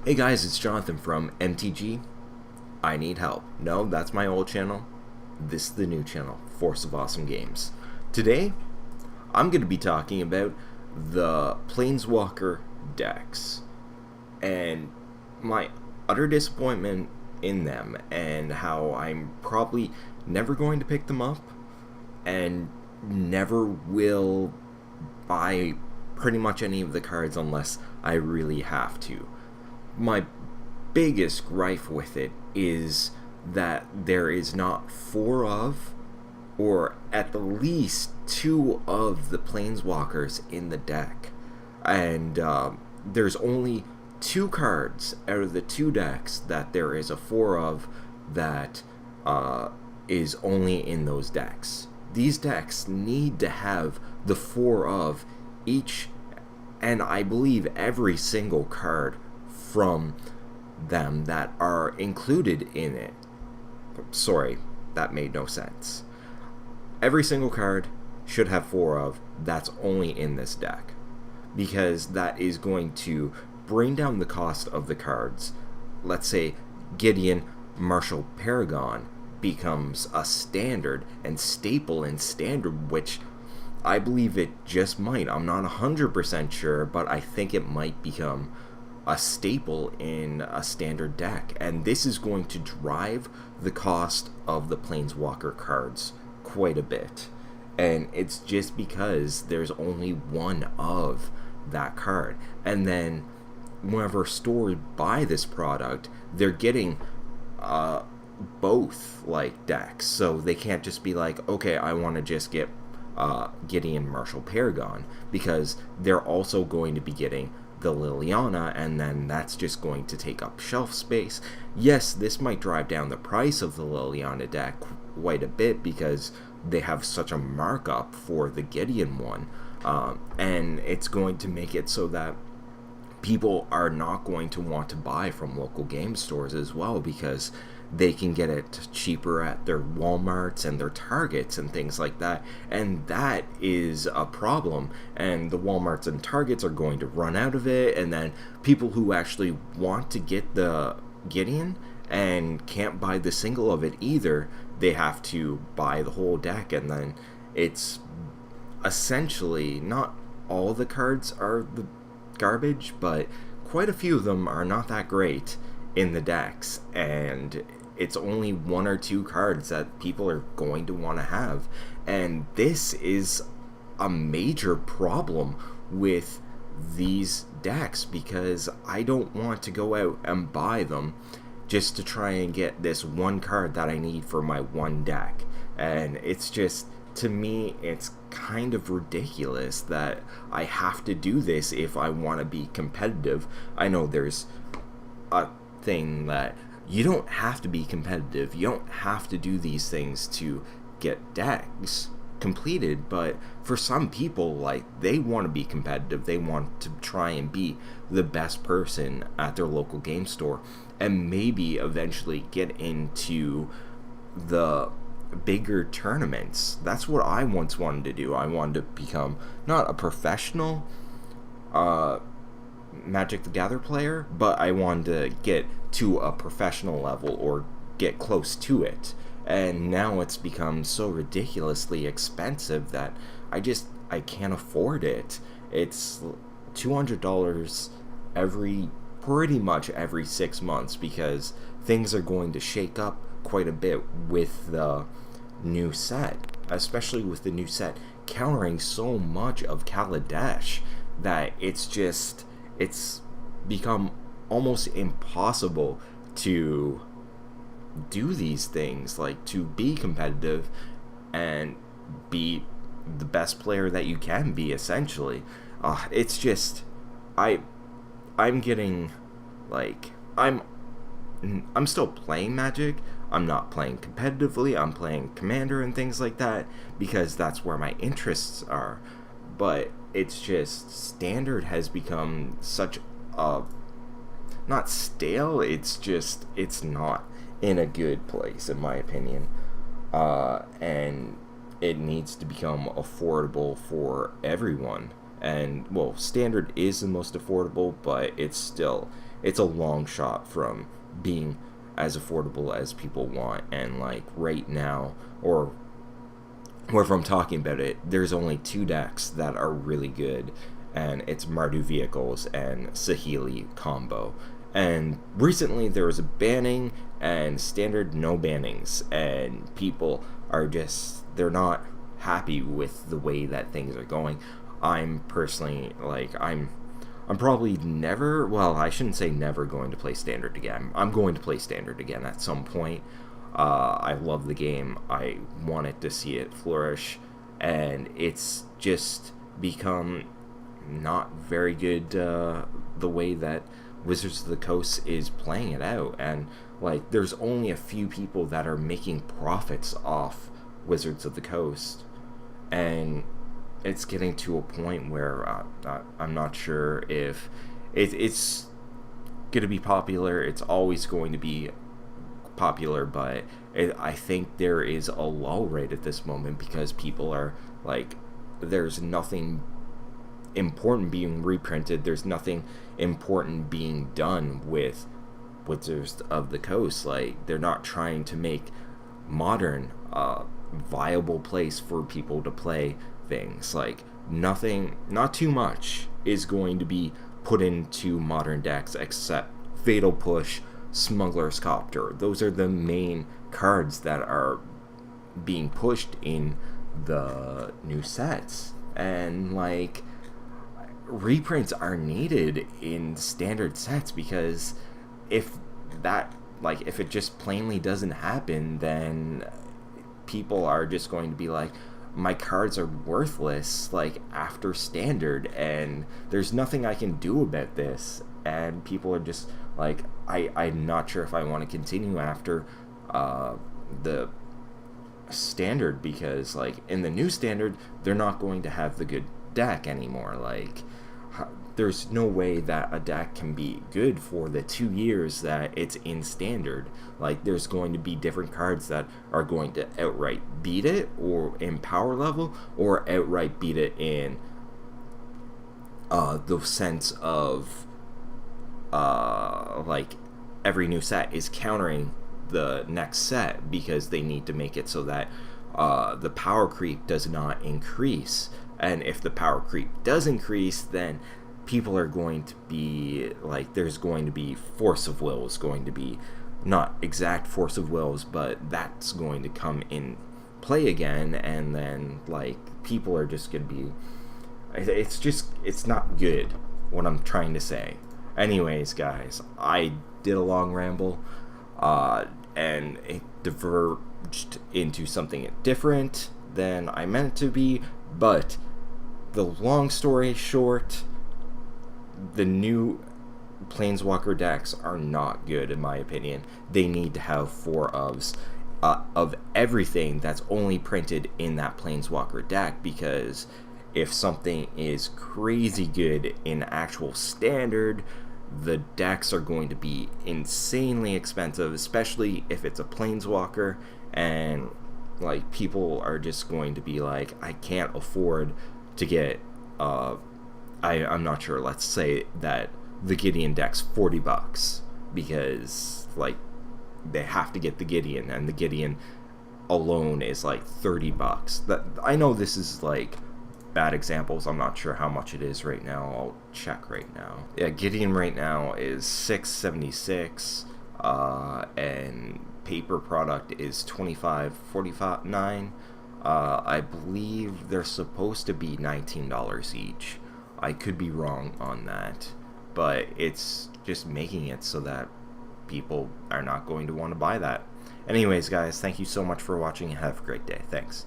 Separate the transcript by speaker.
Speaker 1: Hey guys, it's Jonathan from MTG. I Need Help. No, that's my old channel. This is the new channel, Force of Awesome Games. Today, I'm going to be talking about the Planeswalker decks and my utter disappointment in them and how I'm probably never going to pick them up and never will buy pretty much any of the cards unless I really have to. My biggest gripe with it is that there is not four of, or at the least two of the Planeswalkers in the deck. And there's only two cards out of the two decks that there is a four of that is only in those decks. These decks need to have the four of each, and I believe every single card from them that are included in it. Sorry, that made no sense. Every single card should have four of that's only in this deck, because that is going to bring down the cost of the cards. Let's say Gideon Martial Paragon becomes a standard and staple in standard, which I believe it just might. I'm not 100% sure, but I think it might become a staple in a standard deck, and this is going to drive the cost of the Planeswalker cards quite a bit. And it's just because there's only one of that card, and then whenever stores buy this product, they're getting both like decks, so they can't just be like, okay, I want to just get Gideon Martial Paragon, because they're also going to be getting the Liliana, and then that's just going to take up shelf space. Yes, this might drive down the price of the Liliana deck quite a bit because they have such a markup for the Gideon one, and it's going to make it so that people are not going to want to buy from local game stores as well, because they can get it cheaper at their Walmarts and their Targets and things like that, and that is a problem. And the Walmarts and Targets are going to run out of it, and then people who actually want to get the Gideon and can't buy the single of it either, they have to buy the whole deck, and then it's essentially, not all the cards are the garbage, but quite a few of them are not that great in the decks, and it's only one or two cards that people are going to want to have. And this is a major problem with these decks, because I don't want to go out and buy them just to try and get this one card that I need for my one deck. And it's just, to me, it's kind of ridiculous that I have to do this if I want to be competitive. I know there's a thing that you don't have to be competitive, you don't have to do these things to get decks completed, but for some people, like, they want to be competitive, they want to try and be the best person at their local game store, and maybe eventually get into the bigger tournaments. That's what I once wanted to do. I wanted to become not a professional Magic the Gathering player, but I wanted to get to a professional level or get close to it. And now it's become so ridiculously expensive that I can't afford it. It's $200 pretty much every 6 months, because things are going to shake up quite a bit with the new set, especially with the new set countering so much of Kaladesh that it's become almost impossible to do these things, like to be competitive and be the best player that you can be, essentially. It's just, I'm getting, like, I'm still playing Magic. I'm not playing competitively. I'm playing Commander and things like that because that's where my interests are. But it's just, Standard has become such a, not stale, it's not in a good place, in my opinion. And it needs to become affordable for everyone. And, well, Standard is the most affordable, but it's still it's a long shot from being as affordable as people want. And like right now, or if I'm talking about it, there's only two decks that are really good, and it's Mardu Vehicles and Sahili combo. And recently there was a banning and standard no bannings, and people are just, they're not happy with the way that things are going. I'm personally like, I'm probably never, well, I shouldn't say never going to play Standard again. I'm going to play Standard again at some point. I love the game. I wanted to see it flourish, and it's just become not very good the way that Wizards of the Coast is playing it out. And like, there's only a few people that are making profits off Wizards of the Coast, and it's getting to a point where I'm not sure if it's going to be popular. It's always going to be popular, but I think there is a lull right at this moment because people are like, there's nothing important being reprinted. There's nothing important being done with Wizards of the Coast. Like, they're not trying to make Modern a viable place for people to play things. Like, nothing, not too much is going to be put into Modern decks except Fatal Push, Smuggler's Copter. Those are the main cards that are being pushed in the new sets. And like, reprints are needed in standard sets, because if that, like, if it just plainly doesn't happen, then people are just going to be like, my cards are worthless, like, after standard, and there's nothing I can do about this. And people are just like, I'm not sure if I want to continue after the standard, because like in the new standard they're not going to have the good deck anymore. Like, there's no way that a deck can be good for the 2 years that it's in standard. Like, there's going to be different cards that are going to outright beat it, or in power level, or outright beat it in the sense of like, every new set is countering the next set, because they need to make it so that the power creep does not increase. And if the power creep does increase, then people are going to be like, there's going to be Force of Will is going to be, not exact Force of Wills, but that's going to come in play again. And then like, people are just going to be, it's not good, what I'm trying to say. Anyways, guys, I did a long ramble, and it diverged into something different than I meant it to be, but the long story short, the new Planeswalker decks are not good, in my opinion. They need to have 4 of everything that's only printed in that Planeswalker deck, because if something is crazy good in actual standard, the decks are going to be insanely expensive, especially if it's a Planeswalker, and like, people are just going to be like, I can't afford to get I'm not sure, let's say that the Gideon deck's $40, because like, they have to get the Gideon, and the Gideon alone is like $30. That, I know this is like bad examples. I'm not sure how much it is right now. I'll check right now. Yeah, Gideon right now is $6.76, and paper product is $25.49. I believe they're supposed to be $19 each. I could be wrong on that, but it's just making it so that people are not going to want to buy that. Anyways, guys, thank you so much for watching. Have a great day. Thanks.